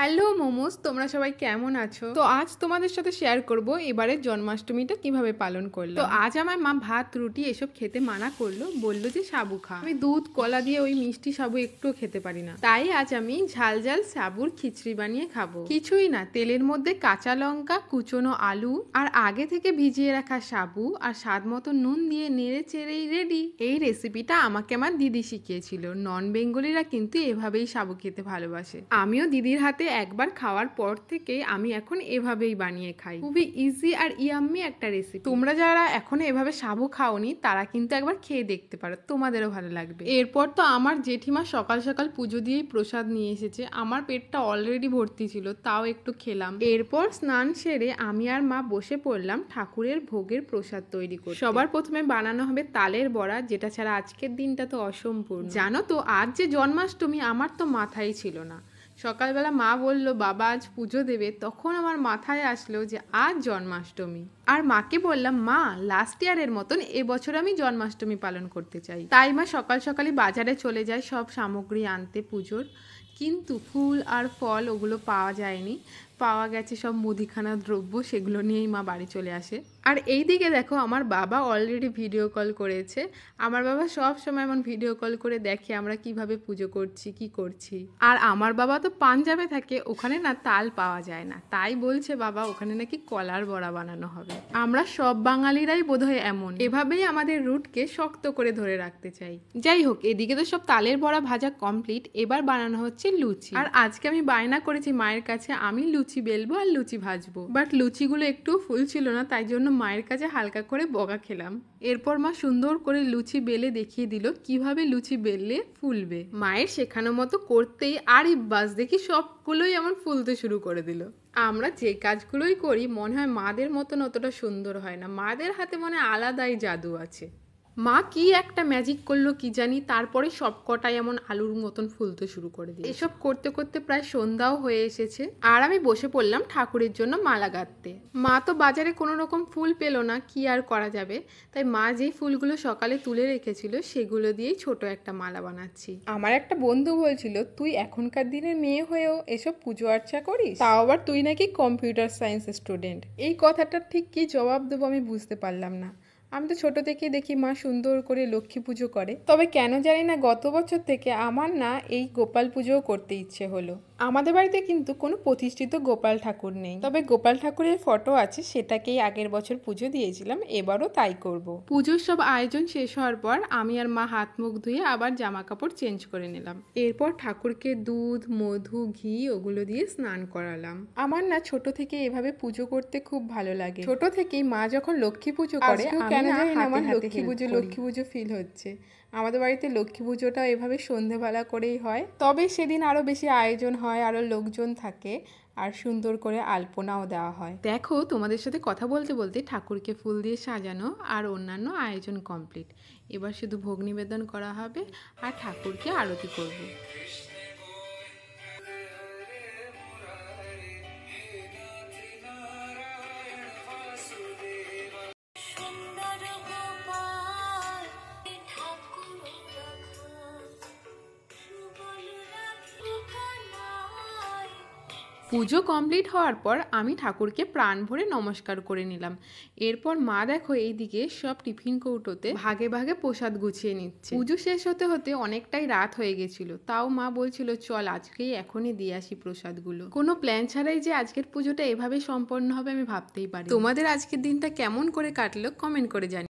Hello momos, তোমরা সবাই কেমন আছো? তো আজ তোমাদের সাথে শেয়ার করব এবারে জন্মাষ্টমীটা কিভাবে পালন করলো। তো আজ আমার মা ভাত রুটি এসব খেতে মানা করলো, বললো যে সাবু খা। আমি দুধ কলা দিয়ে ওই মিষ্টি সাবু একটু খেতে পারি না, তাই আজ আমি ঝাল ঝাল সাবুর খিচড়ি বানিয়ে খাবো। কিছুই না, তেলের মধ্যে কাঁচা লঙ্কা, কুচনো আলু আর আগে থেকে ভিজিয়ে রাখা সাবু আর স্বাদ মতো নুন দিয়ে নেড়ে চেড়েই রেডি। এই রেসিপিটা আমাকে আমার দিদি শিখিয়েছিল। নন বেঙ্গলিরা কিন্তু এভাবেই সাবু খেতে ভালোবাসে। আমিও দিদির হাতে একবার খাওয়ার পর থেকে আমি এখন এভাবেই বানিয়ে খাই। খুবই ইজি আর ইয়াম্মি একটা রেসিপি। তোমরা যারা এখনো এভাবে সাবু খাওনি তারা কিন্তু একবার খেয়ে দেখতে পারো, তোমাদেরও ভালো লাগবে। এরপর তো আমার জেঠিমা সকাল সকাল পুজো দিয়েই প্রসাদ নিয়ে এসেছে। আমার পেটটা অলরেডি ভর্তি ছিল, তাও একটু খেলাম। এরপর স্নান সেরে আমি আর মা বসে পড়লাম ঠাকুরের ভোগের প্রসাদ তৈরি করতে। সবার প্রথমে বানানো হবে তালের বড়া, যেটা ছাড়া আজকের দিনটা তো অসম্পূর্ণ। জানো তো আজ যে জন্মাষ্টমী, আমার তো মাথায় ছিল না। সকালবেলা মা বলল বাবা আজ পুজো দেবে, তখন আমার মাথায় আসলো যে আজ জন্মাষ্টমী। আর মাকে বললাম মা লাস্ট ইয়ারের মতন এবছর আমি জন্মাষ্টমী পালন করতে চাই। তাই মা সকাল সকালই বাজারে চলে যায় সব সামগ্রী আনতে পুজোর। কিন্তু ফুল আর ফল ওগুলো পাওয়া যায়নি, পাওয়া গেছে সব মুদিখানা দ্রব্য, সেগুলো নিয়েই মা বাড়ি চলে আসে। আর এই দিকে দেখো আমার বাবা অলরেডি ভিডিও কল করেছে। আমার বাবা সব সময় এমন ভিডিও কল করে দেখে আমরা কিভাবে পুজো করছি, কি করছি। আর আমার বাবা তো পাঞ্জাবে থাকে, ওখানে না তাল পাওয়া যায় না, তাই বলছে বাবা ওখানে নাকি কলার বড়া বানানো হবে। আমরা সব বাঙালিরাই বোধহয় এমন, এভাবেই আমাদের রুটকে শক্ত করে ধরে রাখতে চাই। যাই হোক, এদিকে তো সব তালের বড়া ভাজা কমপ্লিট, এবার বানানো হচ্ছে লুচি। আর আজকে আমি বায়না করেছি মায়ের কাছে আমি লুচি বেলবো আর লুচি ভাজবো, বাট লুচিগুলো একটু ফুল ছিল না, তাই জন্য মায়ের কাছে হালকা করে বকা খেলাম। এরপর মা সুন্দর করে লুচি বেলে দেখিয়ে দিল কিভাবে লুচি বেললে ফুলবে। মায়ের শেখানো মতো করতেই আর বাস দেখি সবগুলোই এমন ফুলতে শুরু করে দিল। আমরা যে কাজগুলোই করি মনে হয় মাদের মতন অতটা সুন্দর হয় না, মাদের হাতে মনে আলাদাই জাদু আছে। মা কি একটা ম্যাজিক করলো কি জানি, তারপরে সব কটাই এমন আলুর মতন ফুলতে শুরু করে দিল। এসব করতে করতে প্রায় সন্ধ্যাও হয়ে এসেছে, আর আমি বসে পড়লাম ঠাকুরের জন্য মালা গাঁথতে। মা তো বাজারে কোনো রকম ফুল পেলো না, কি আর করা যাবে, তাই মা যেই ফুলগুলো সকালে তুলে রেখেছিল সেগুলো দিয়েই ছোট একটা মালা বানাচ্ছি। আমার একটা বন্ধু বলছিল তুই এখনকার দিনের মেয়ে হয়েও এসব পুজো আর্চা করিস, তাও আবার তুই নাকি কম্পিউটার সায়েন্স স্টুডেন্ট। এই কথাটা ঠিক কি জবাব দেবো আমি বুঝতে পারলাম না। আমি তো ছোট থেকেই দেখি মা সুন্দর করে লক্ষ্মী পুজো করে, তবে কেন জানি না গত বছর থেকে আমার না এই গোপাল পুজোও করতে ইচ্ছে হলো। আমাদের বাড়িতে কিন্তু কোনো প্রতিষ্ঠিত গোপাল ঠাকুর নেই, তবে গোপাল ঠাকুরের ফটো আছে, সেটাকেই আগের বছর পুজো দিয়েছিলাম, এবারও তাই করব। পুজোর সব আয়োজন শেষ হওয়ার পর আমি আর মা হাত মুখ ধুয়ে আবার জামা কাপড় চেঞ্জ করে নিলাম। এরপর ঠাকুরকে দুধ মধু ঘি ওগুলো দিয়ে স্নান করালাম। আমার না ছোট থেকে এভাবে পুজো করতে খুব ভালো লাগে। ছোট থেকেই মা যখন লক্ষ্মী পুজো করে আমার লক্ষ্মী পুজো ফিল হচ্ছে। আমাদের বাড়িতে লক্ষ্মী পুজোটা এভাবে সন্ধেবেলা করেই হয়, তবে সেদিন আরো বেশি আয়োজন হয়, আরো লোকজন থাকে, আর সুন্দর করে আলপনাও দেওয়া হয়। দেখো তোমাদের সাথে কথা বলতে বলতে ঠাকুরকে ফুল দিয়ে সাজানো আর অন্যান্য আয়োজন কমপ্লিট। এবার শুধু ভোগ নিবেদন করা হবে আর ঠাকুরকে আরতি করব। পুজো কমপ্লিট হওয়ার পর আমি ঠাকুরকে প্রাণ ভরে নমস্কার করে নিলাম। এরপর মা দেখো এইদিকে সব টিফিন কৌটোতে ভাগে ভাগে প্রসাদ গুছিয়ে নিচ্ছে। পুজো শেষ হতে হতে অনেকটাই রাত হয়ে গেছিল, তাও মা বলছিল চল আজকেই এখনই দিয়ে আসি প্রসাদগুলো। কোনো প্ল্যান ছাড়াই যে আজকের পুজোটা এভাবে সম্পন্ন হবে আমি ভাবতেই পারি। তোমাদের আজকের দিনটা কেমন করে কাটলো কমেন্ট করে জানি।